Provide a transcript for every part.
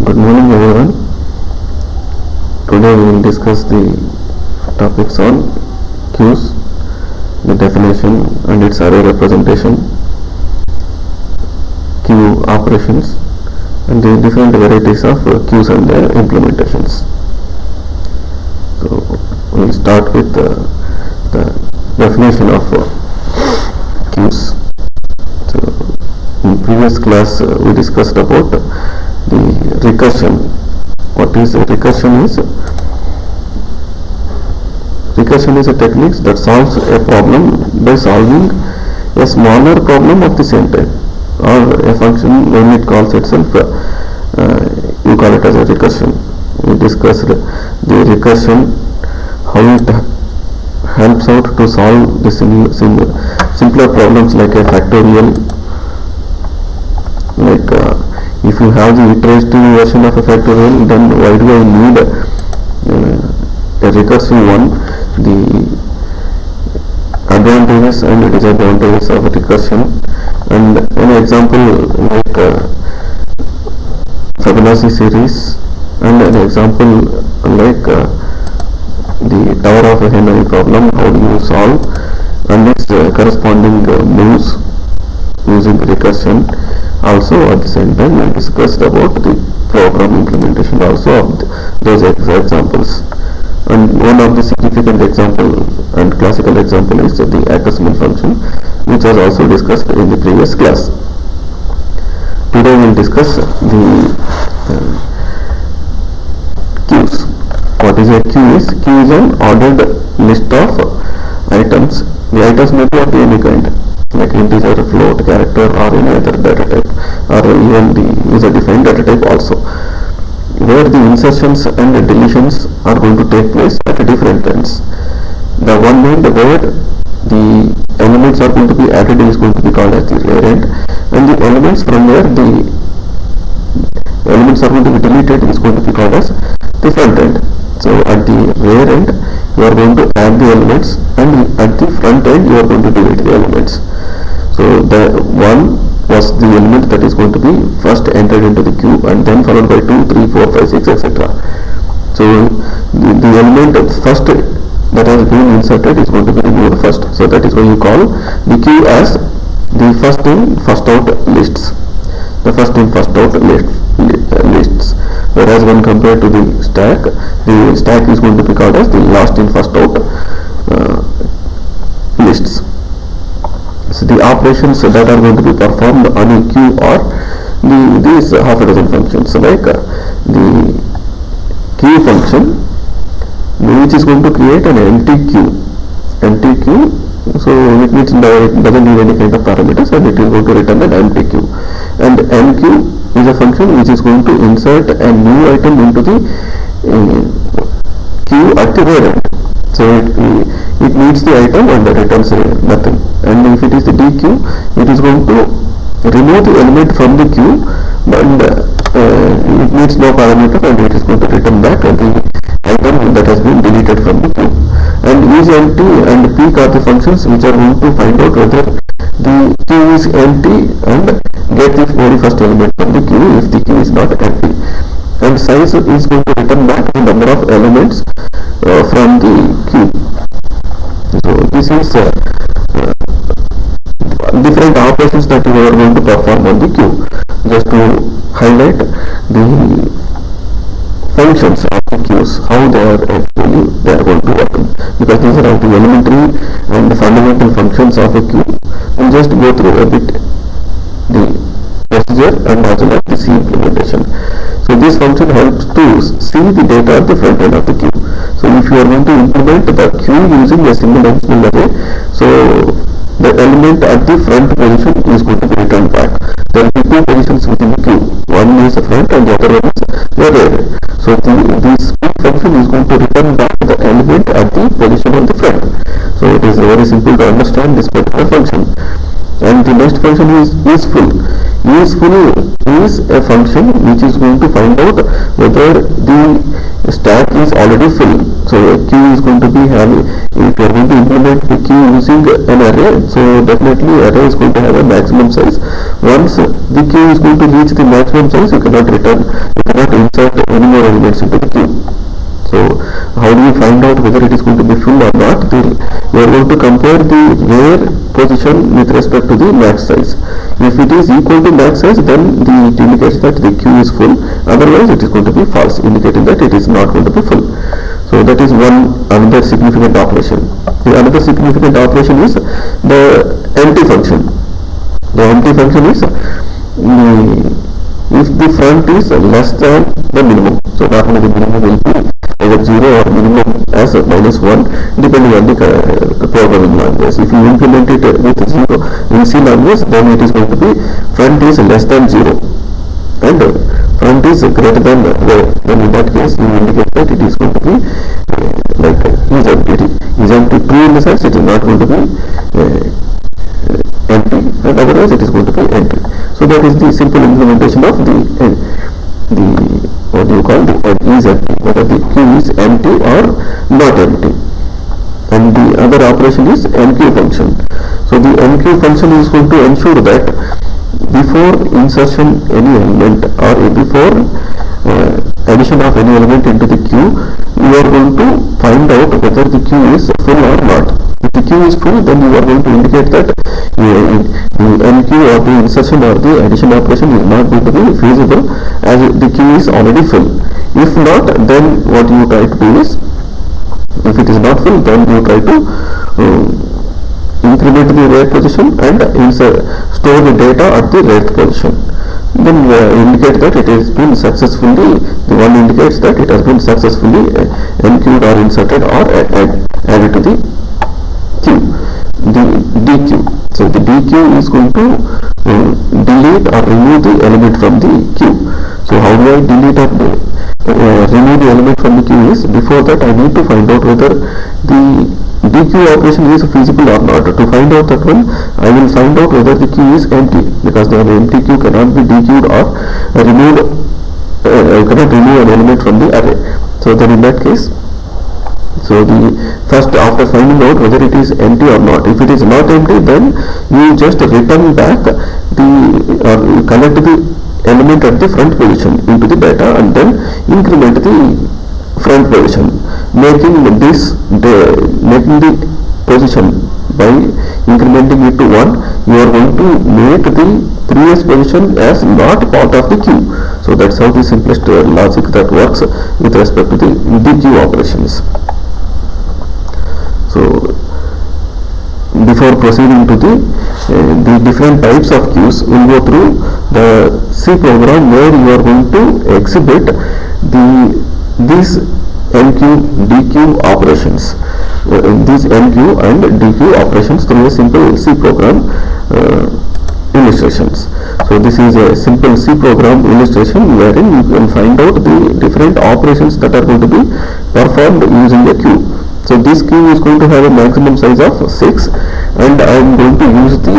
Good morning everyone. Today we will discuss the topics on queues, the definition and its array representation, queue operations and the different varieties of queues and their implementations. So we will start with the definition of queues. So in previous class we discussed about the recursion. What is recursion? Recursion is a technique that solves a problem by solving a smaller problem of the same type, or a function when it calls itself, you call it as a recursion. We discussed the recursion, how it helps out to solve the simpler problems like a factorial. Like if you have the iterative version of a factorial, then why do I need a recursive one? The advantages and disadvantages of recursion, and an example like Fibonacci series, and an example like the Tower of Henry problem, how do you solve, and its corresponding moves using recursion. Also at the same time we discussed about the program implementation also of those examples, and one of the significant example and classical example is the Ackermann function, which was also discussed in the previous class. Today we will discuss the queues. What is a queue? Queue is an ordered list of items. The items may be of any kind, like integer, float, character, or any other data type, or even the user-defined data type also, where the insertions and the deletions are going to take place at different ends. The one end where the elements are going to be added is going to be called as the rear end, and the elements from where the elements are going to be deleted is going to be called as the front end. So at the rear end you are going to add the elements, and at the front end you are going to delete the elements. So the one was the element that is going to be first entered into the queue, and then followed by 2, 3, 4, 5, 6, etc. So the element first that has been inserted is going to be removed first. So that is why you call the queue as the first in first out lists. The first in first out lists. Whereas when compared to the stack is going to be called as the last in first out lists. So the operations that are going to be performed on a queue are these half a dozen functions, like the queue function, which is going to create an empty queue. So it means it doesn't need any kind of parameters, and it is going to return an empty queue. And enqueue is a function which is going to insert a new item into the queue at the rear end. So it needs the item and returns nothing. And if it is the dequeue, it is going to remove the element from the queue, but it needs no parameter, and it is going to return back the item that has been deleted from the queue. And isEmpty and peek are the functions which are going to find out whether the queue is empty and get the very first element from the queue if the queue is not empty. And size is going to return back the number of elements from the queue. So this is different operations that you are going to perform on the queue. Just to highlight the functions of the queues, how they are going to work, because these are the elementary and the fundamental functions of a queue. We'll just go through a bit the procedure and as well as the C implementation. So this function helps to see the data at the front end of the queue. So if you are going to implement the queue using a single dimensional array, so the element at the front position is going to be returned back. There will be two positions within the queue. One is the front and the other one is the rear. So this function is going to return back the element at the position of the front. So it is very simple to understand this particular function. And the next function is useful. Useful is a function which is going to find out whether the stack is already full. So a queue is going to be having, if you are going to implement the queue using an array, so definitely array is going to have a maximum size. Once the queue is going to reach the maximum size, you cannot insert any more elements into the queue. So how do you find out whether it is going to be full or not? You are going to compare the where position with respect to the max size. If it is equal to max size, then it indicates that the queue is full. Otherwise, it is going to be false, indicating that it is not going to be full. So that is another significant operation. The another significant operation is the empty function. The empty function is if the front is less than the minimum. So normally the minimum will be either 0 or minimum as -1 depending on the programming language. If you implement it with 0 in C language, then it is going to be front is less than 0 and front is greater than where. Then in that case you indicate that it is going to be like is empty. Is empty true in the sense it is not going to be empty, and otherwise it is going to be empty. So that is the simple implementation of the what you call the is empty, whether the queue is empty or not empty. And the other operation is enqueue function. So the enqueue function is going to ensure that before insertion any element or before addition of any element into the queue, you are going to find out whether the queue is full or not. If the queue is full, then you are going to indicate that the enqueue or the insertion or the addition operation is not going to be feasible as the queue is already full. If not, then what you try to do is, if it is not full, then you try to increment the right position and store the data at the right position. Then indicate that it has been successfully, the one indicates that it has been successfully enqueued or inserted or added to the queue, the dequeue. So the dequeue is going to delete or remove the element from the queue. So how do I delete or remove the element from the queue is, before that I need to find out whether the dequeue operation is feasible or not. To find out that one, I will find out whether the queue is empty, because the empty queue cannot be dequeued or removed, cannot remove an element from the array. So then in that case, so the first, after finding out whether it is empty or not, if it is not empty, then you just return back or connect the element at the front position into the data and then increment the front position, making the position by incrementing it to 1, you are going to make the previous position as not part of the queue. So that's how the simplest logic that works with respect to the dequeue operations. So before proceeding to the different types of queues, we'll go through the C program where you are going to exhibit these enqueue, dequeue operations, these enqueue and dequeue operations through a simple C program illustrations. So this is a simple C program illustration wherein you can find out the different operations that are going to be performed using a queue. So this queue is going to have a maximum size of 6, and I am going to use the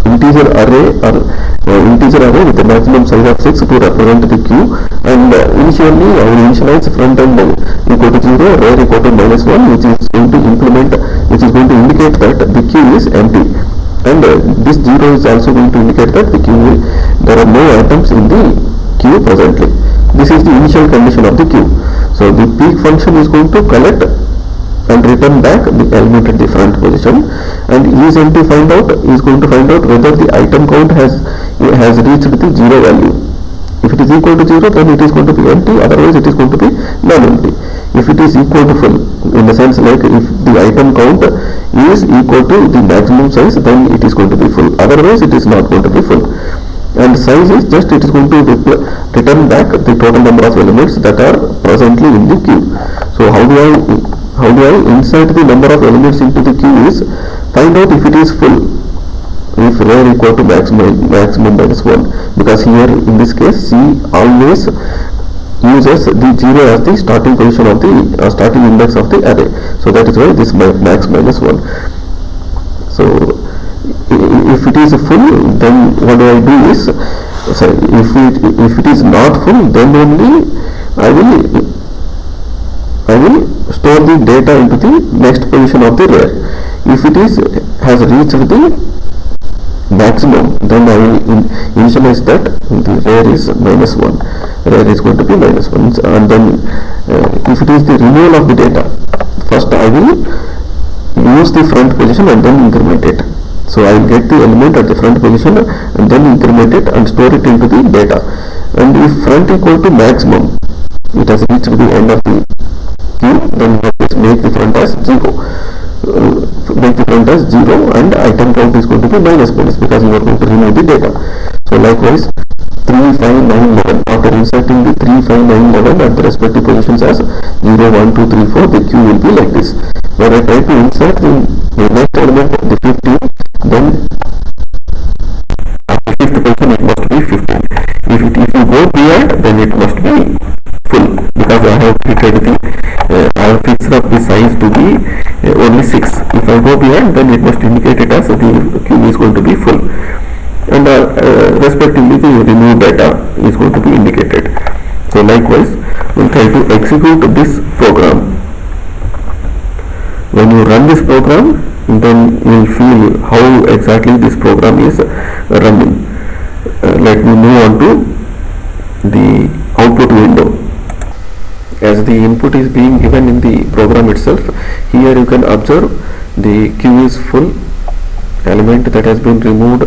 integer array with a maximum size of 6 to represent the queue. And initially I will initialize front end equal to 0, rear equal to -1, which is going to indicate that the queue is empty. And this 0 is also going to indicate that there are no items in the queue presently. This is the initial condition of the queue. So the peek function is going to collect and return back the element at the front position, and isEmpty is going to find out whether the item count has reached the 0 value. If it is equal to 0, then it is going to be empty, otherwise it is going to be non-empty. If it is equal to full, in the sense like if the item count is equal to the maximum size, then it is going to be full, otherwise it is not going to be full. And size is just, it is going to return back the total number of elements that are presently in the queue. So how do I insert the number of elements into the queue is find out if it is full, if rear equal to maximum -1, because here in this case C always uses the 0 as the starting position of the starting index of the array. So that is why this max -1. So if it is full, then what do I do is, so if it is not full, then only I will store the data into the next position of the rear. If it has reached the maximum, then I will initialize that the rear is -1. Rear is going to be -1, and then if it is the removal of the data, first I will use the front position and then increment it. So I will get the element at the front position and then increment it and store it into the data. And if front equal to maximum, it has reached the end of the queue, then make the front as 0. Make the front as 0 and item count is going to be minus because you are going to remove the data. So likewise 3, 5, 9, 11, after inserting the 3, 5, 9, 11 at the respective positions as 0, 1, 2, 3, 4, the queue will be like this. When I try to insert the next element, the 15, then at the fifth position it must be 15. If you go beyond, then it must be full, because I have treated the I have fixed up the size to be only 6. If I go beyond, then it must indicate it as the queue is going to be full, and respectively the removed data is going to be indicated. So likewise, we'll try to execute this program. When you run this program, then you will feel how exactly this program is running. Let me move on to the output window. As the input is being given in the program itself, here you can observe the queue is full, element that has been removed,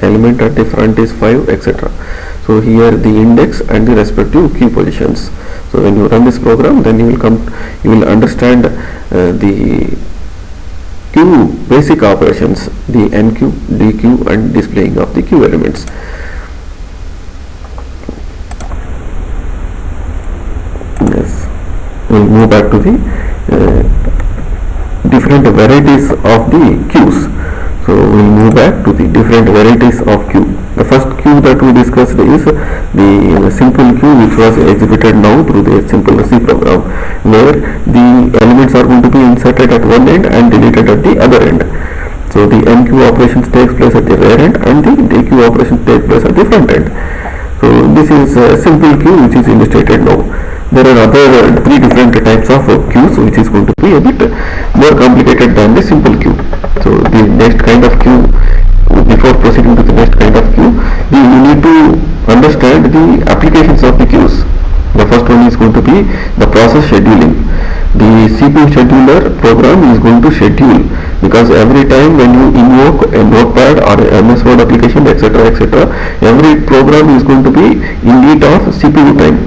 element at the front is 5, etc. So here the index and the respective queue positions. So when you run this program, then you will understand the queue basic operations, the enqueue, dequeue and displaying of the queue elements. Yes, we'll move back to the different varieties of the queues. So we'll move back to the different varieties of queue. The first queue that we discussed is the simple queue, which was executed now through the simple C program, where the elements are going to be inserted at one end and deleted at the other end. So the enqueue operations takes place at the rear end and the dequeue operations take place at the front end. So this is a simple queue which is illustrated now. There are other 3 different types of queues, which is going to be a bit more complicated than the simple queue. So the next kind of queue, before proceeding to the next kind of queue, you need to understand the applications of the queues. The first one is going to be the process scheduling. The CPU scheduler program is going to schedule, because every time when you invoke a notepad or a MS Word application, etc., every program is going to be in need of CPU time.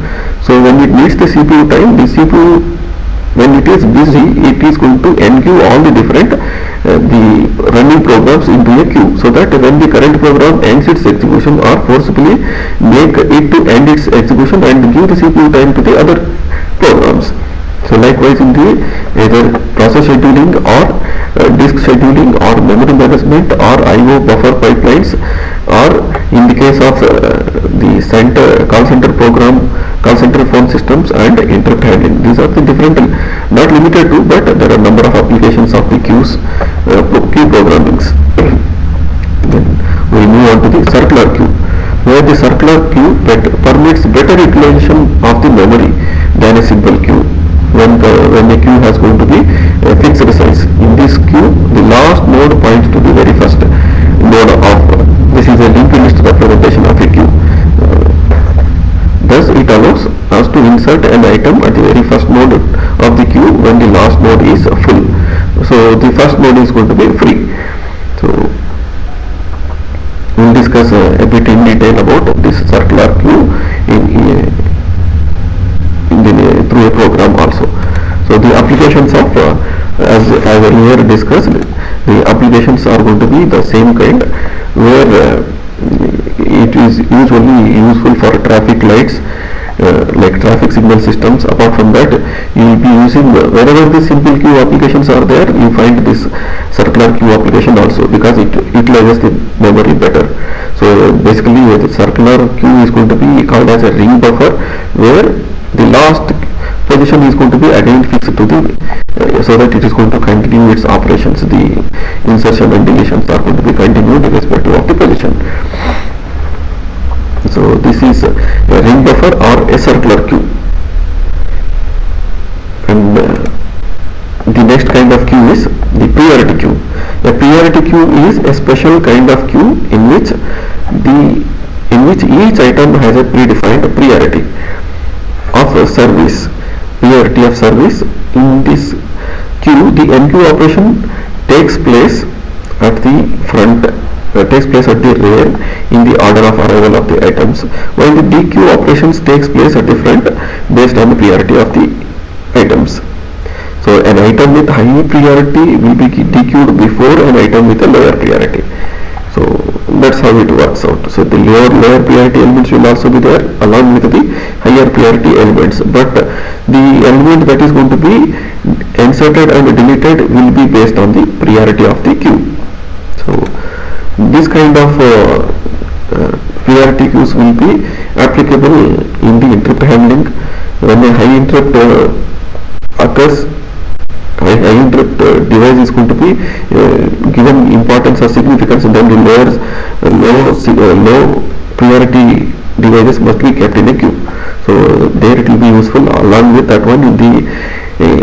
So when it needs the CPU time, the CPU, when it is busy, it is going to enqueue all the different the running programs into a queue, so that when the current program ends its execution, or forcibly make it to end its execution and give the CPU time to the other programs. So likewise in the either process scheduling or disk scheduling or memory management or I/O buffer pipelines, or in the case of the call center phone systems and interrupt handling. These are the different, not limited to, but there are number of applications of the queues, queue programmings. Then we will move on to the circular queue, where the circular queue permits better utilization of the memory than a simple queue. When the queue has going to be a fixed size. In this queue, the last node points to the very first node of this is a linked list representation of a queue. Thus it allows us to insert an item at the very first node of the queue when the last node is full. So the first node is going to be free. So we will discuss a bit in detail about this circular queue through a program also. So the applications of as earlier discussed, the applications are going to be the same kind, where it is usually useful for traffic lights, like traffic signal systems. Apart from that, you will be using wherever the simple queue applications are there, you find this circular queue application also, because it utilizes the memory better. So basically the circular queue is going to be called as a ring buffer, where the last position is going to be again fixed to the so that it is going to continue its operations. The insertion and deletions are going to be continued irrespective of the position. So this is a ring buffer or a circular queue. And the next kind of queue is the priority queue. A priority queue is a special kind of queue in which each item has a predefined priority of service. Priority of service. In this queue, the enqueue operation takes place at the front, takes place at the rear in the order of arrival of the items, while the dequeue operations takes place at the front based on the priority of the items. So an item with high priority will be dequeued before an item with a lower priority. So that's how it works out. So the lower priority elements will also be there along with the higher priority elements, but the element that is going to be inserted and deleted will be based on the priority of the queue. So this kind of priority queues will be applicable in the interrupt handling. When a high interrupt occurs, high interrupt device is going to be given importance or significance, and then the low priority devices must be kept in a queue. So there it will be useful. Along with that one, in the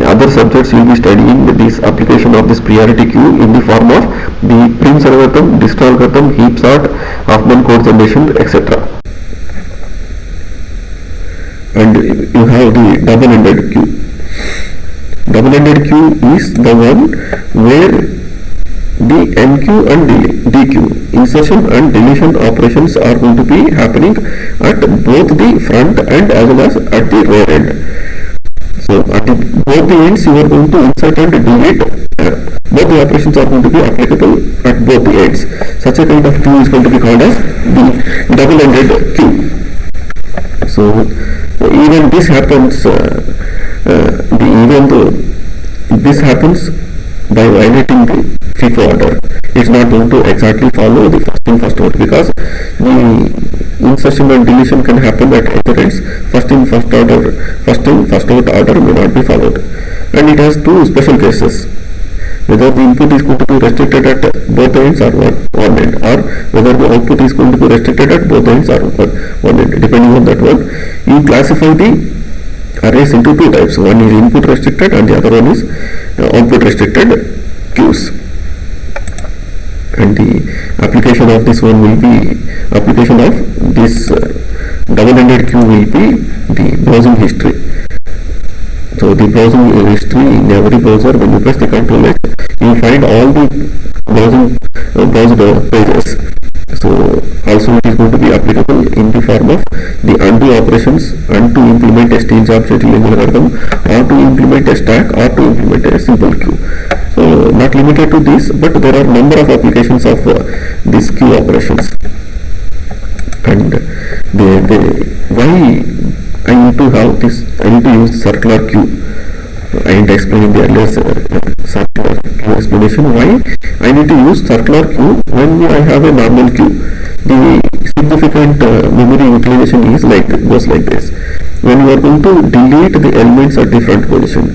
other subjects you will be studying this application of this priority queue in the form of the Prim's algorithm, Dist algorithm, heap sort, Huffman code generation, etc. And you have the double-ended queue. Double-ended queue is the one where the enqueue and dequeue, insertion and deletion operations are going to be happening at both the front end as well as at the rear end. So at both the ends you are going to insert and delete. Both the operations are going to be applicable at both the ends. Such a kind of queue is going to be called as the double-ended queue. So even this happens. Even though this happens by violating the FIFO order, it's not going to exactly follow the first in first out, because the insertion and deletion can happen at either ends. First in first out order may not be followed, and it has two special cases: whether the input is going to be restricted at both ends or one end, or whether the output is going to be restricted at both ends or one end. Depending on that one, you classify the arrays into two types. One is input restricted and the other one is output restricted queues. And the application of this one will be, application of this double-ended queue will be the browsing history. So the browsing history in every browser, when you press the control H, you find all the browsed pages. So also it is going to be applicable in the form of the undo operations, and to implement a stage object algorithm, or to implement a stack, or to implement a simple queue. So not limited to this, but there are number of applications of these queue operations. And why I need to have this, I need to use circular queue. I need to explain in the earlier circular queue explanation why I need to use circular queue when I have a normal queue. The significant memory utilization is goes like this. When you are going to delete the elements at the front position,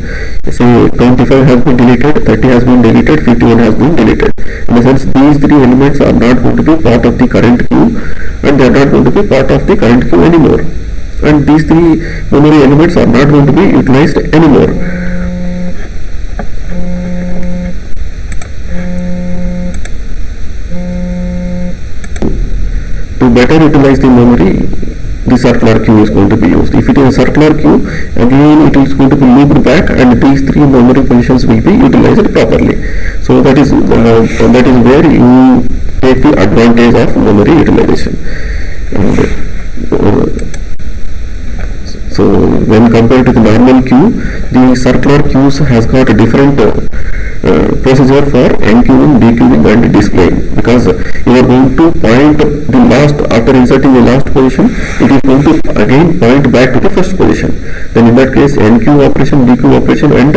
say 25 has been deleted, 30 has been deleted, 51 has been deleted. In a sense, these three elements are not going to be part of the current queue, and they are not going to be part of the current queue anymore. And these three memory elements are not going to be utilized anymore. To better utilize the memory, the circular queue is going to be used. If it is a circular queue, again it is going to be looped back, and these three memory positions will be utilized properly. So that is where you take the advantage of memory utilization. So when compared to the normal queue, the circular queues has got a different procedure for enqueuing, dequeuing and displaying, because you are going to point the last, after inserting the last position, it is going to again point back to the first position. Then in that case, enqueue operation, dequeue operation and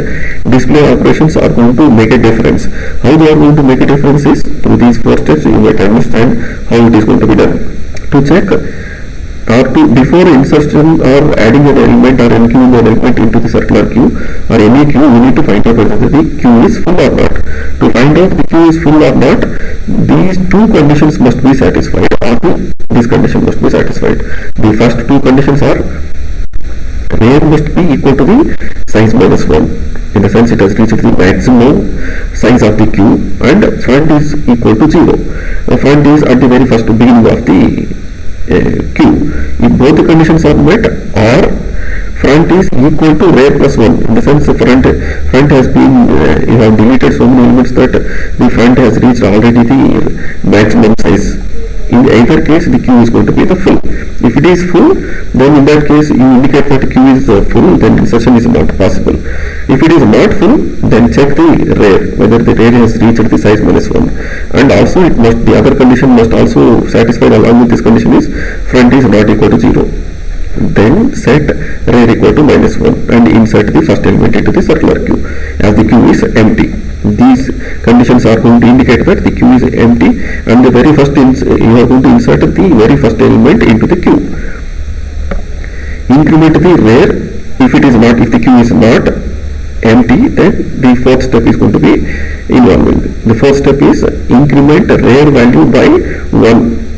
display operations are going to make a difference. How they are going to make a difference is through these four steps. You might understand how it is going to be done. To check or to before insertion or adding an element or enqueuing an element into the circular queue or any queue, you need to find out whether the queue is full or not. To find out the queue is full or not, these two conditions must be satisfied, or this condition must be satisfied. The first two conditions are rear must be equal to the size minus 1. In the sense it has reached the maximum size of the queue, and front is equal to 0. Front is at the very first beginning of the queue. If both the conditions are met, or front is equal to rear plus 1, in the sense the front has been, you have deleted so many elements that the front has reached already the maximum size. In either case, the queue is going to be the full. If it is full, then in that case you indicate that the queue is full, then insertion is not possible. If it is not full, then check the rear, whether the rear has reached the size minus 1. And also the other condition must also satisfied along with this condition is front is not equal to 0. Then set rear equal to minus 1 and insert the first element into the circular queue as the queue is empty. These conditions are going to indicate that the queue is empty, and the very first you are going to insert the very first element into the queue. Increment the rear if the queue is not empty, then the fourth step is going to be involving. The fourth step is increment rear value by 1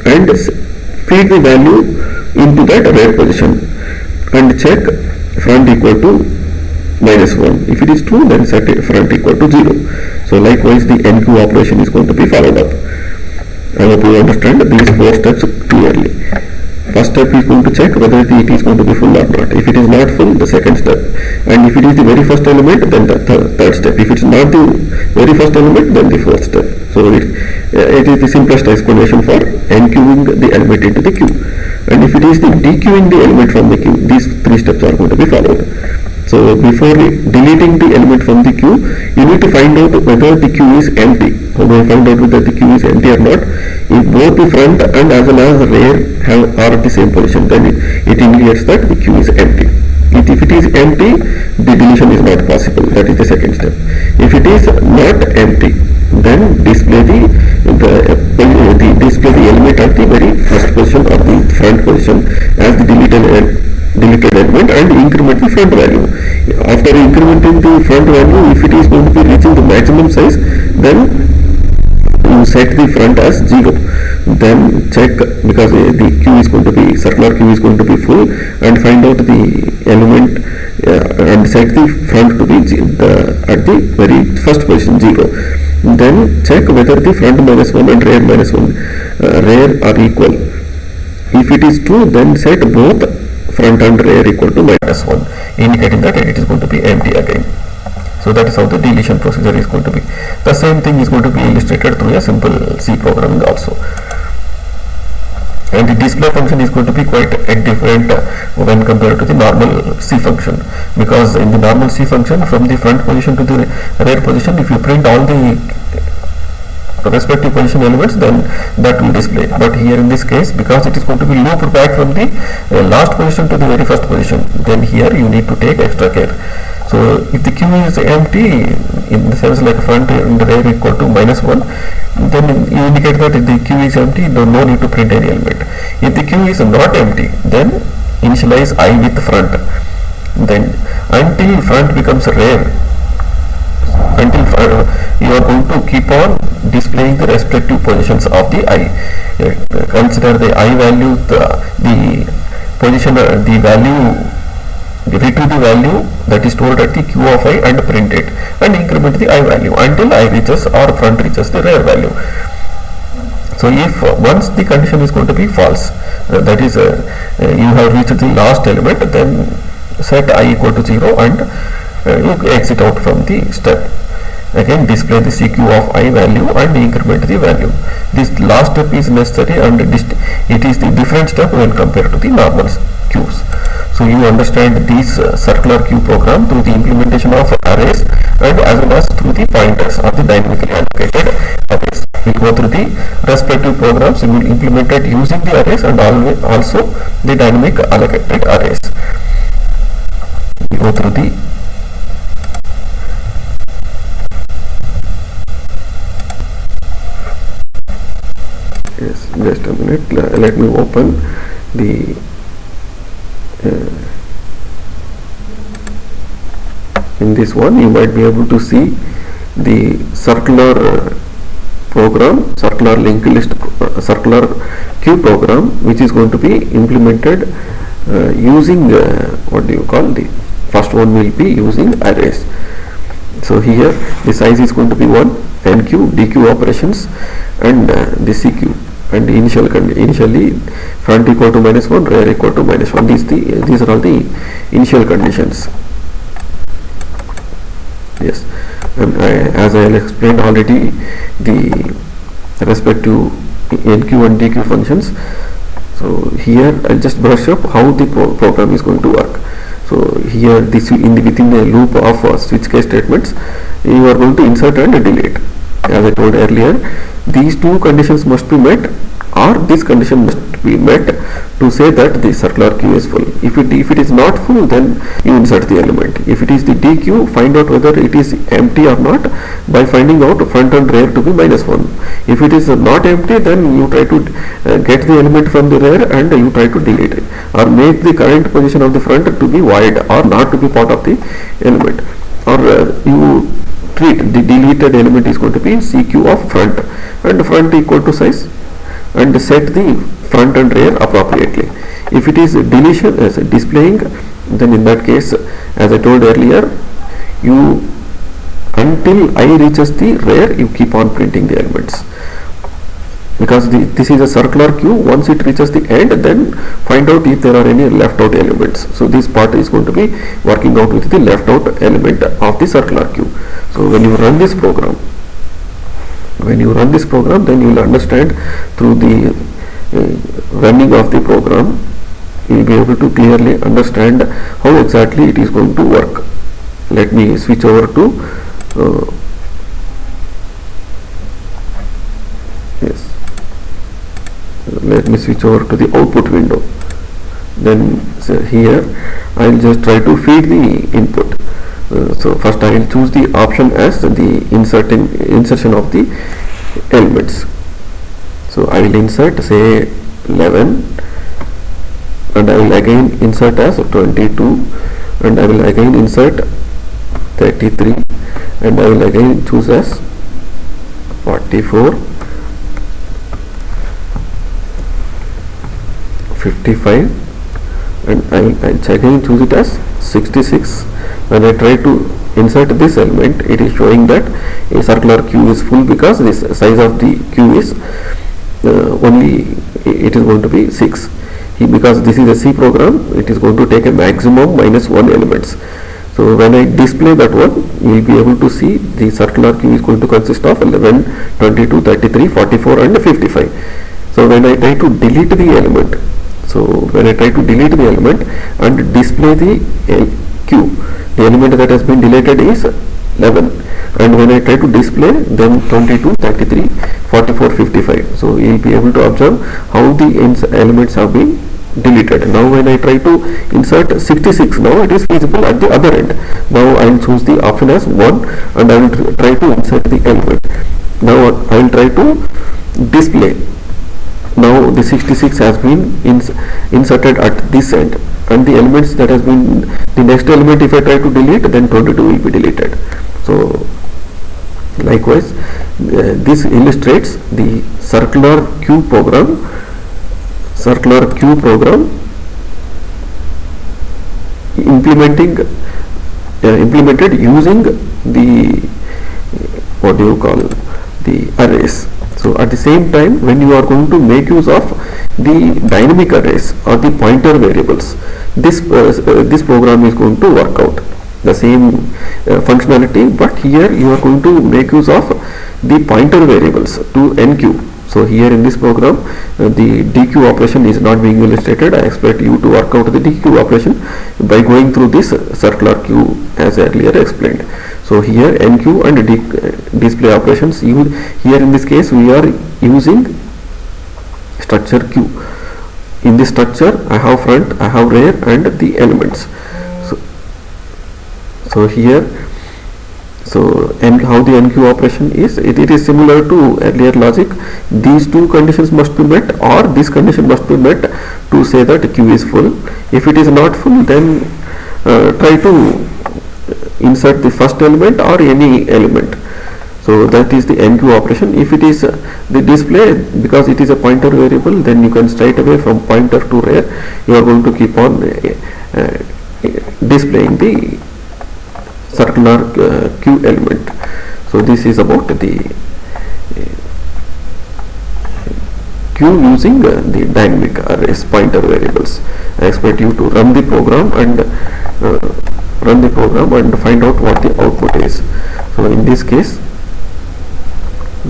and feed the value into that rear position and check front equal to minus 1. If it is true, then set front equal to 0. So likewise the enqueue operation is going to be followed up. I hope you understand these four steps clearly. First step is going to check whether it is going to be full or not. If it is not full, the second step. And if it is the very first element, then the third step. If it is not the very first element, then the fourth step. So it is the simplest explanation for enqueuing the element into the queue. And if it is the dequeuing the element from the queue, these three steps are going to be followed. So before deleting the element from the queue, you need to find out whether the queue is empty. How do I find out whether the queue is empty or not? If both the front and as well as rear are at the same position, then it indicates that the queue is empty. If it is empty, the deletion is not possible. That is the second step. If it is not empty, then display the element at the very first position or the front position as the deleted element and increment the front value. After incrementing the front value, if it is going to be reaching the maximum size, then you set the front as 0. Then check, because the queue is going to be, circular queue is going to be full, and find out the element and set the front to be at the very first position 0. Then check whether the front minus 1 and rear minus 1 rear are equal. If it is true, then set both front and rear equal to minus 1, indicating that it is going to be empty again. So that is how the deletion procedure is going to be. The same thing is going to be illustrated through a simple C programming also. And the display function is going to be quite different when compared to the normal C function, because in the normal C function, from the front position to the rear position, if you print all the respective position elements, then that will display. But here in this case, because it is going to be looped back from the last position to the very first position, then here you need to take extra care. So if the queue is empty, in the sense like front and rear equal to minus 1, then you indicate that if the queue is empty, no need to print any element. If the queue is not empty, then initialize I with front. Then until front becomes rear, until you are going to keep on displaying the respective positions of the I. Consider the I value, the position, the value, retrieve the value that is stored at the Q of I and print it, and increment the I value until I reaches or front reaches the rear value. So if once the condition is going to be false, that is you have reached the last element, then set I equal to 0 and you exit out from the step. Again display the CQ of I value and increment the value. This last step is necessary, and it is the different step when compared to the normal queues. So you understand this circular queue program through the implementation of arrays and as well as through the pointers or the dynamically allocated arrays. We go through the respective programs implemented using the arrays and also the dynamic allocated arrays. We go through the just a minute, let me open the in this one you might be able to see the circular program, circular linked list, circular queue program, which is going to be implemented using what do you call, the first one will be using arrays. So here the size is going to be 1, NQ, DQ operations, and the CQ, and initially front equal to -1, rear equal to -1. These are all the initial conditions. Yes, and as I explained already, the respective NQ and DQ functions. So here I'll just brush up how the program is going to work. So here within the loop of switch case statements, you are going to insert and delete. As I told earlier, these two conditions must be met, or this condition must be met to say that the circular queue is full. If it is not full, then you insert the element. If it is the DQ, find out whether it is empty or not by finding out front and rear to be -1. If it is not empty, then you try to get the element from the rear and you try to delete it, or make the current position of the front to be void or not to be part of the element, or you treat the deleted element is going to be CQ of front, and front equal to size, and set the front and rear appropriately. If it is deletion as displaying, then in that case, as I told earlier, you until I reaches the rear, you keep on printing the elements, because this is a circular queue. Once it reaches the end, then find out if there are any left out elements. So this part is going to be working out with the left out element of the circular queue. So when you run this program, then you will understand through the running of the program, you will be able to clearly understand how exactly it is going to work. Let me switch over to let me switch over to the output window. Then here I will just try to feed the input. So first I will choose the option as the insertion of the elements. So I will insert say 11, and I will again insert as 22, and I will again insert 33, and I will again choose as 44, 55, and I will again choose it as 66. When I try to insert this element, it is showing that a circular queue is full, because this size of the queue is it is going to be 6. Because this is a C program, it is going to take a maximum -1 elements. So when I display that one, you will be able to see the circular queue is going to consist of 11, 22, 33, 44 and 55. So when I try to delete the element, and display the queue, the element that has been deleted is 11, and when I try to display, then 22, 33, 44, 55. So you will be able to observe how the elements have been deleted. Now when I try to insert 66, now it is feasible at the other end. Now I will choose the option as 1, and I will try to insert the element. Now I will try to display. Now the 66 has been inserted at this end, and the elements that has been, the next element if I try to delete, then 22 will be deleted. So likewise, this illustrates the circular queue program implemented using the the arrays. So at the same time, when you are going to make use of the dynamic arrays or the pointer variables, this program is going to work out the same functionality, but here you are going to make use of the pointer variables to NQ. So here in this program, the DQ operation is not being illustrated. I expect you to work out the DQ operation by going through this circular queue as earlier explained. So here NQ and display operations, here in this case we are using structure queue. In this structure I have front, I have rear and the elements. So here So, and how the NQ operation is, it is similar to earlier logic. These two conditions must be met, or this condition must be met to say that Q is full. If it is not full, then try to insert the first element or any element. So that is the NQ operation. If it is the display, because it is a pointer variable, then you can straight away from pointer to rear, you are going to keep on displaying the circular Q element. So this is about the Q using the dynamic arrays, pointer variables. I expect you to run the program and find out what the output is. So in this case,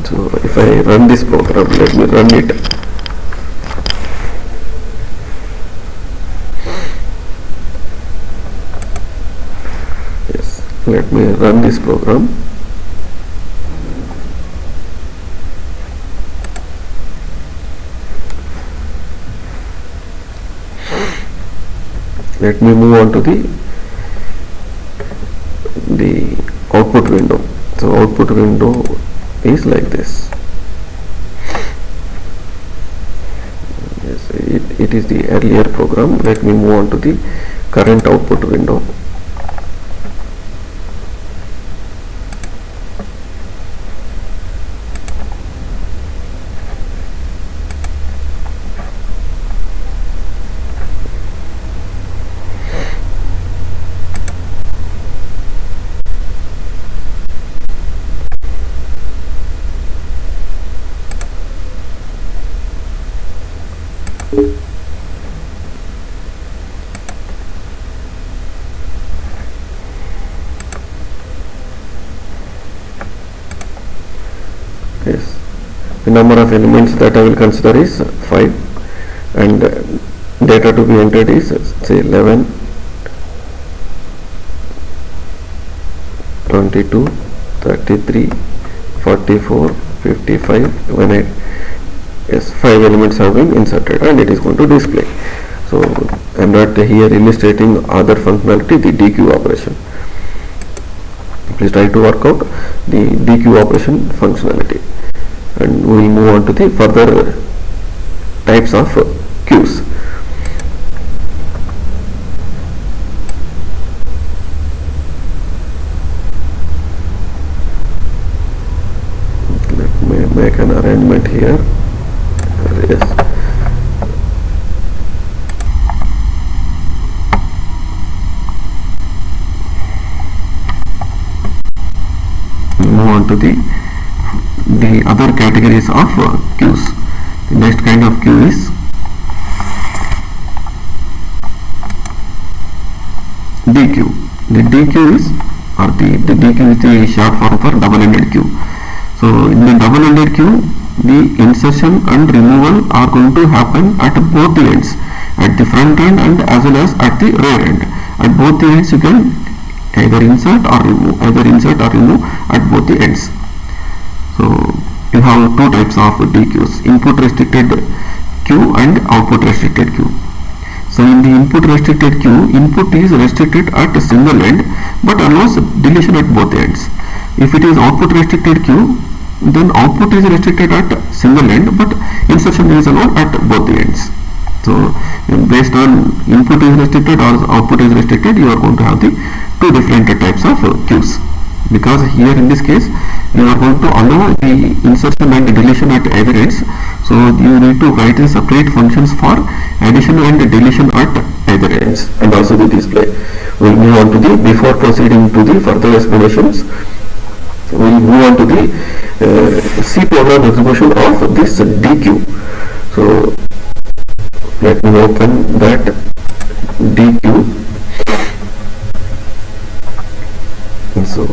so if I run this program, let me run it. Yes, let me run this program. Let me move on to the output window. So output window is like this. Yes, it is the earlier program. Let me move on to the current output window. Yes, the number of elements that I will consider is 5, and data to be entered is say 11, 22, 33, 44, 55. When I, yes, 5 elements have been inserted and it is going to display. So I am not here illustrating other functionality, the Dequeue operation. Please try to work out the Dequeue operation functionality, and we will move on to the further types of queues. Let me make an arrangement here. Yes. Move on to the other categories of queues. The next kind of queue is Dequeue. The Dequeue is, or the Dequeue is the short form for double-ended queue. So in the double-ended queue, the insertion and removal are going to happen at both the ends, at the front end and as well as at the rear end. At both the ends you can either insert or remove at both the ends. So you have two types of dequeues: input restricted queue and output restricted queue. So in the input restricted queue, input is restricted at a single end but allows deletion at both ends. If it is output restricted queue, then output is restricted at single end but insertion is allowed at both the ends. So based on input is restricted or output is restricted, you are going to have the two different types of queues, because here in this case you are going to allow the insertion and deletion at either ends. So you need to write in separate functions for addition and deletion at either ends, and also the display. We will move on to the, before proceeding to the further explanations, we will move on to the C program execution of this Dequeue. So let me open that Dequeue. So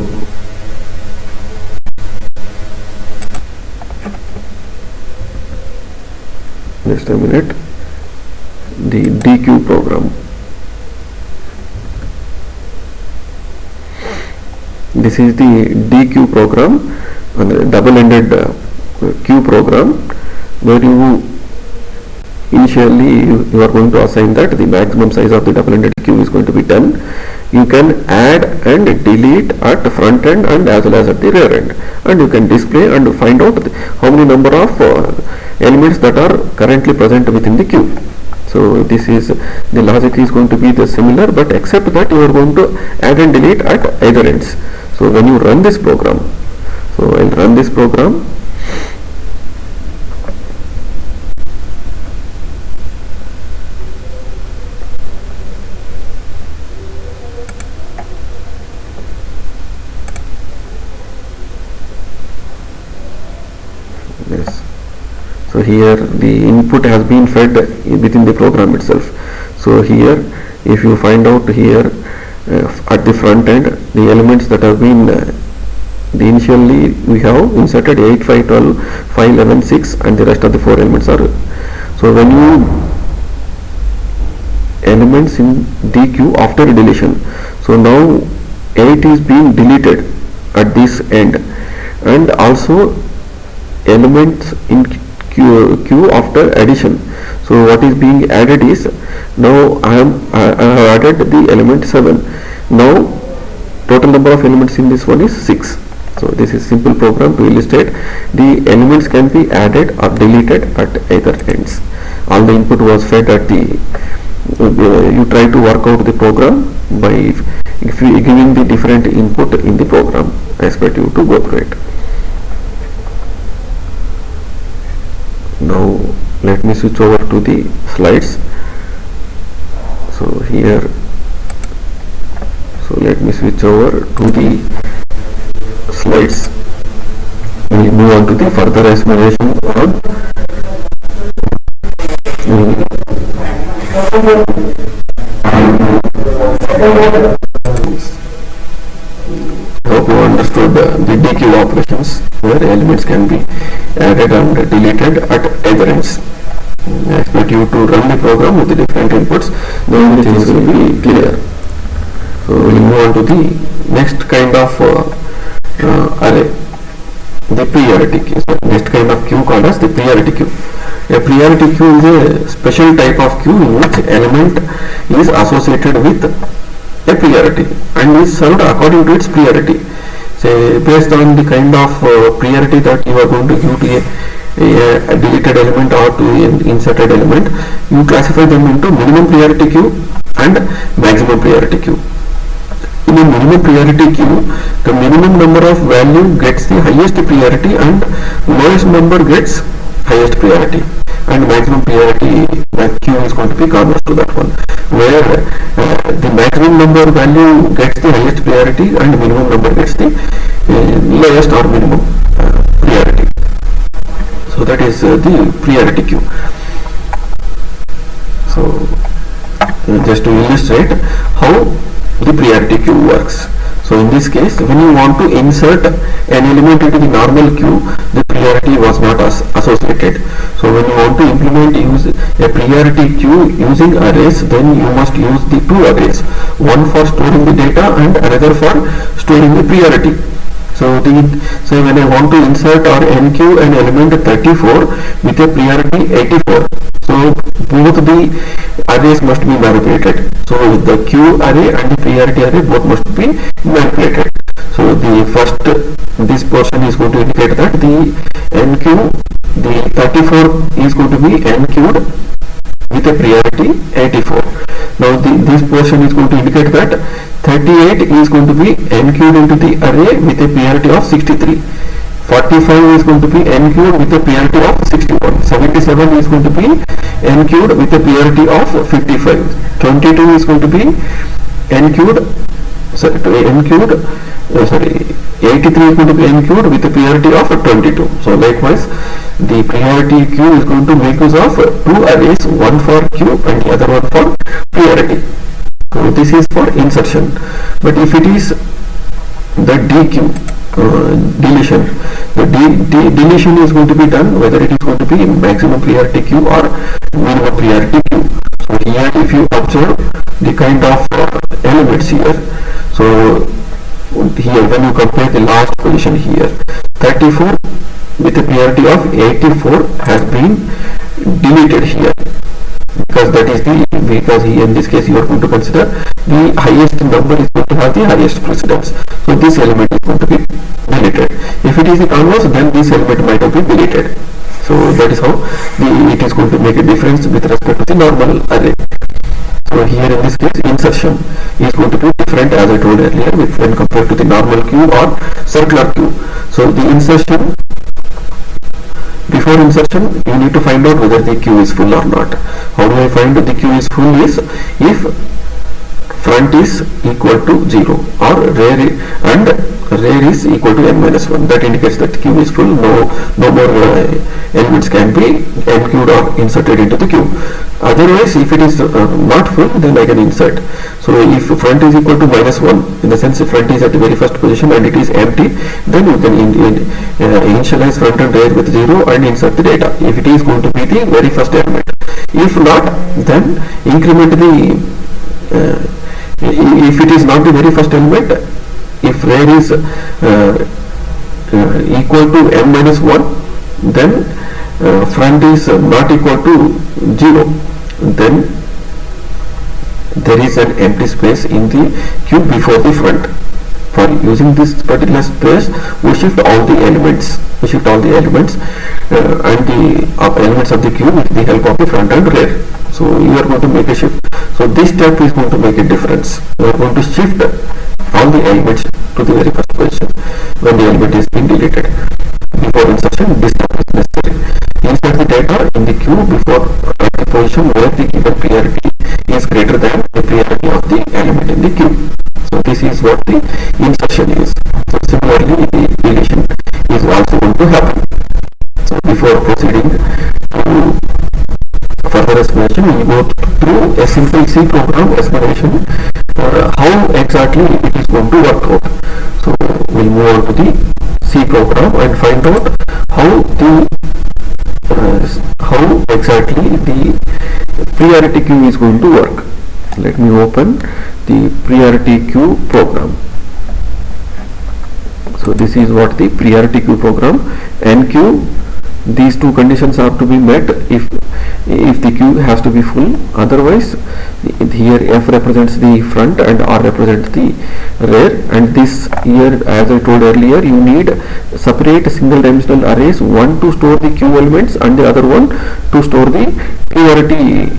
just a minute, the Dequeue program. This is the Dequeue program, double-ended queue program, where you initially you are going to assign that the maximum size of the double-ended queue is going to be 10, you can add and delete at front end and as well as at the rear end, and you can display and find out how many number of elements that are currently present within the queue. So this is the logic is going to be the similar, but except that you are going to add and delete at either ends. So when you run this program, so I'll run this program. Yes. So here the input has been fed within the program itself. So here if you find out here at the front end, the elements that have been the initially we have inserted 8, 5, 12, 5, 11, 6 and the rest of the 4 elements are. So when you elements in Dequeue after deletion, so now 8 is being deleted at this end, and also elements in queue after addition. So what is being added is, now I have added the element 7. Now total number of elements in this one is 6. So this is simple program to illustrate the elements can be added or deleted at either ends. All the input was fed at the you try to work out the program by giving the different input in the program. I expect you to go through it. Now let me switch over to the slides. So here, so let me switch over to the slides. We move on to the further explanation on hope you understood the Dequeue operations where elements can be added and deleted at either ends. I expect you to run the program with the different inputs, then things will be clear. So we will move on to the next kind of array, the priority queue. So next kind of queue called as the priority queue. A priority queue is a special type of queue in which element is associated with a priority and is served according to its priority. Say based on the kind of priority that you are going to give to a deleted element or to an inserted element, you classify them into minimum priority queue and maximum priority queue. In a minimum priority queue, the minimum number of value gets the highest priority and lowest number gets highest priority, and maximum priority queue is going to be converse to that one, where the maximum number value gets the highest priority and minimum number gets the lowest or minimum priority. So that is the priority queue. So just to illustrate how the priority queue works. So in this case, when you want to insert an element into the normal queue, the priority was not associated. So when you want to implement a priority queue using arrays, then you must use the two arrays, one for storing the data and another for storing the priority. So when I want to insert or enqueue an element 34 with a priority 84, so both the arrays must be manipulated. So the queue array and the priority array both must be manipulated. So the first, this portion is going to indicate that the enqueue, the 34 is going to be enqueued with a priority 84. Now this portion is going to indicate that 38 is going to be enqueued into the array with a priority of 63. 45 is going to be enqueued with a priority of 61. 77 is going to be enqueued with a priority of 55. 22 is going to be enqueued, 83 is going to be enqueued with a priority of 22. So likewise, the priority queue is going to make use of two arrays, one for queue and the other one for priority. So this is for insertion. But if it is the Dequeue, deletion, the deletion is going to be done whether it is going to be maximum priority queue or minimum priority queue. So here if you observe the kind of elements here, so here when you compare the last position here, 34 with a priority of 84 has been deleted here. because that is the, because here in this case you are going to consider the highest number is going to have the highest precedence. So this element is going to be deleted. If it is the converse, then this element might have been deleted. So that is how it is going to make a difference with respect to the normal array. So here in this case, insertion is going to be different, as I told earlier, when compared to the normal queue or circular queue. So the insertion, before insertion, you need to find out whether the queue is full or not. How do I find the queue is full? Is if front is equal to 0 or rear is equal to n minus 1. That indicates that the queue is full. No more elements can be enqueued or inserted into the queue. Otherwise, if it is not full, then I can insert. So if front is equal to minus 1, in the sense if front is at the very first position and it is empty, then you can initialize front and rear with 0 and insert the data if it is going to be the very first element. If not, then increment the if it is not the very first element, if rear is equal to m minus 1, then front is not equal to 0, then there is an empty space in the queue before the front. For using this particular space, we shift all the elements. And the elements of the queue with the help of the front and rear. So you are going to make a shift. So this step is going to make a difference. You are going to shift all the elements to the very first position when the element is being deleted. Before insertion, this step is necessary. Insert the data in the queue before the position where the given priority is greater than the priority of the element in the queue. So this is what the insertion is. So similarly, the deletion is also going to happen. So before proceeding to further explanation, we go through a simple C program explanation how exactly it is going to work out. So we'll move on to the C program and find out how exactly the priority queue is going to work. Let me open the priority queue program. So this is what the priority queue program. NQ, these two conditions are to be met if the queue has to be full. Otherwise, here F represents the front and R represents the rear. And this here, as I told earlier, you need separate single dimensional arrays, one to store the queue elements and the other one to store the priority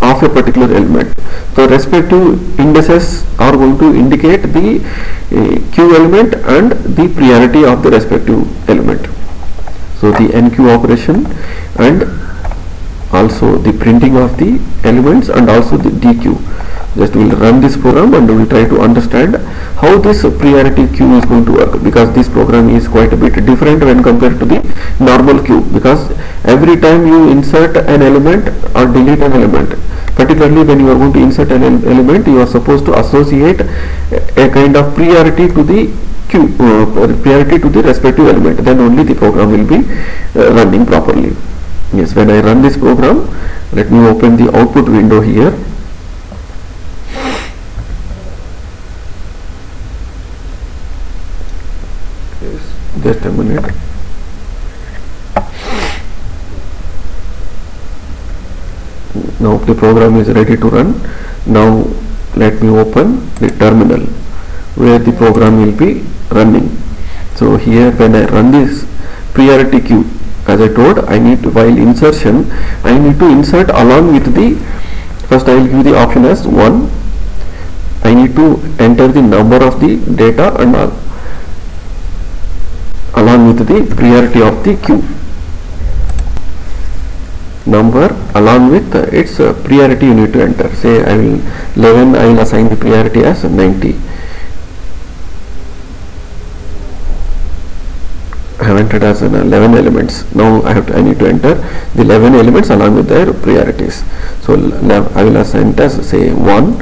of a particular element. So respective indices are going to indicate the queue element and the priority of the respective element. So the NQ operation and also the printing of the elements and also the DQ. Just we will run this program and we will try to understand how this priority queue is going to work, because this program is quite a bit different when compared to the normal queue, because every time you insert an element or delete an element, particularly when you are going to insert an element, you are supposed to associate a kind of priority to the queue, priority to the respective element. Then only the program will be running properly. Yes, when I run this program, let me open the output window here. Yes, just a minute. Now the program is ready to run. Now let me open the terminal where the program will be running. So here when I run this priority queue, as I told, I need to, while insertion, I need to insert along with the, first I will give the option as 1. I need to enter the number of the data and along with the priority of the queue. Number along with its priority you need to enter. Say I will 11, I will assign the priority as 90. I have entered as 11 elements. Now I need to enter the 11 elements along with their priorities. So I will assign it as say 1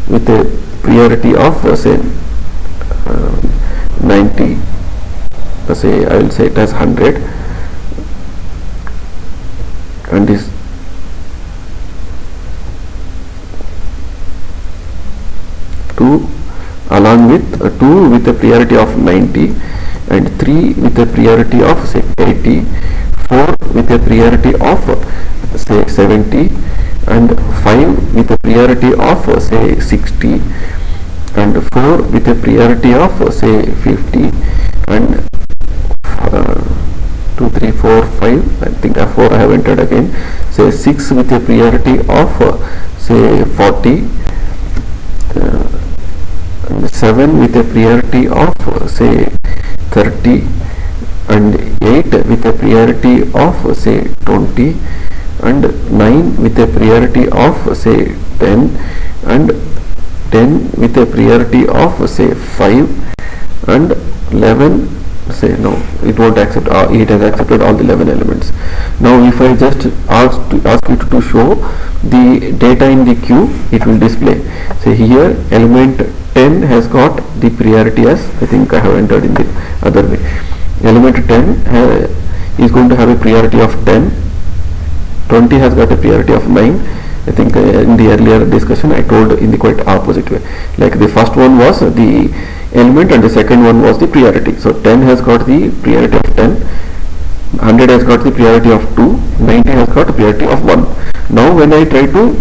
with a priority of say 90. Say I will say it as 100, and this along with 2 with a priority of 90, and 3 with a priority of say 80, 4 with a priority of say 70, and 5 with a priority of say 60, and 4 with a priority of say 50, and 2, 3, 4, 5, I think 4 I have entered again, say 6 with a priority of say 40, and 7 with a priority of say 30, and 8 with a priority of say 20, and 9 with a priority of say 10, and 10 with a priority of say 5, and 11, say no, it won't accept, it has accepted all the 11 elements. Now if I just ask it to show the data in the queue, it will display. Say here element 10 has got the priority as, I think I have entered in the other way, element 10 is going to have a priority of 10, 20 has got a priority of 9. I think in the earlier discussion I told in the quite opposite way, like the first one was the element and the second one was the priority. So 10 has got the priority of 10, 100 has got the priority of 2, 90 has got the priority of 1. Now when I try to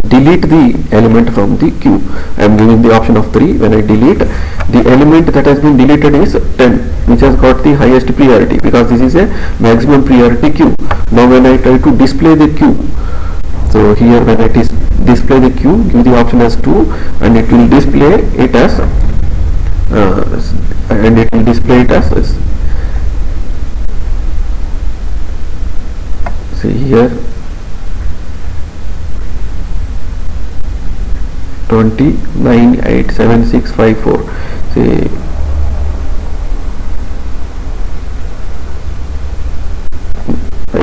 delete the element from the queue, I am giving the option of 3. When I delete, the element that has been deleted is 10, which has got the highest priority, because this is a maximum priority queue. Now when I try to display the queue, so here when it is display the queue, give the option as 2, and it will display it as see here 20, 9, 8, 7, 6, 5, 4. See,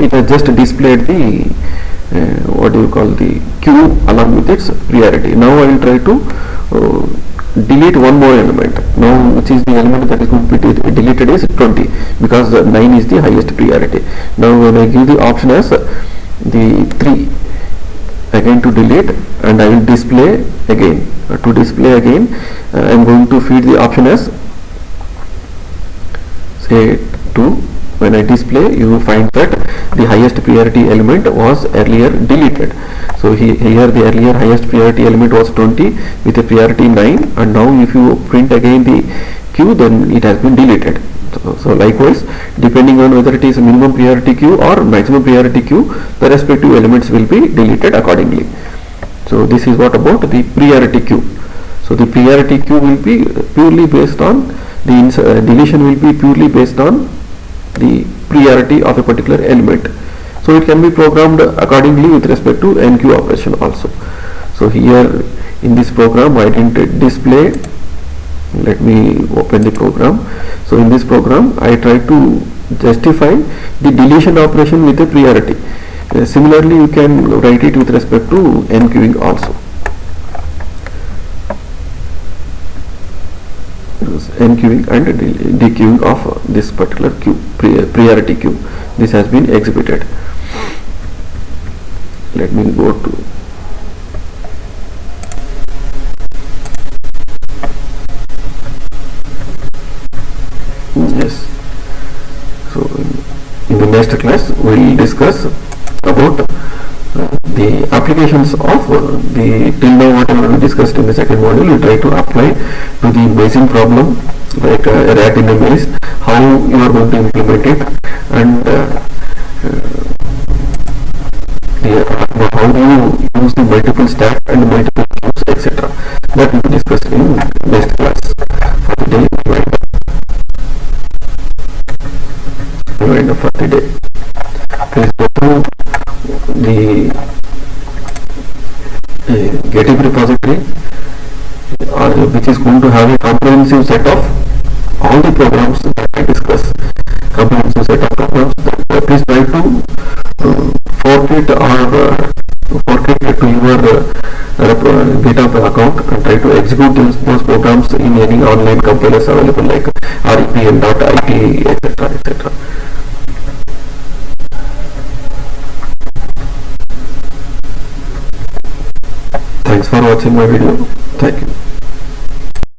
it has just displayed the what do you call the queue along with its priority. Now I will try to delete one more element. Now which is the element that is going to be deleted is 20, because 9 is the highest priority. Now when I give the option as the 3 again to delete, and I will display again. To display again, I am going to feed the option as say 2. When I display, you will find that the highest priority element was earlier deleted. So here the earlier highest priority element was 20 with a priority 9, and now if you print again the queue, then it has been deleted. So likewise, depending on whether it is a minimum priority queue or maximum priority queue, the respective elements will be deleted accordingly. So this is what about the priority queue. So the priority queue will be purely based on the deletion will be purely based on the priority of a particular element. So it can be programmed accordingly with respect to enqueue operation also. So here in this program I didn't display. Let me open the program. So in this program I try to justify the deletion operation with a priority. Similarly you can write it with respect to enqueuing also. Enqueuing and dequeuing of this particular queue, priority queue. This has been exhibited. Let me go to yes. So in the next class we will discuss about the applications of the till now whatever we discussed in the second module. We try to apply to the basing problem, like a rat in a maze, how you are going to implement it, and how do you use the multiple stack and multiple queues, etc. That will be discussed in next class. For the day, for the day. Please go through the GitHub repository, which is going to have a comprehensive set of all the programs that I discuss. Comprehensive set of programs. Please try to fork it to your GitHub account and try to execute those programs in any online compilers available like repl.it, etc. etc. Thanks for watching my video. Thank you.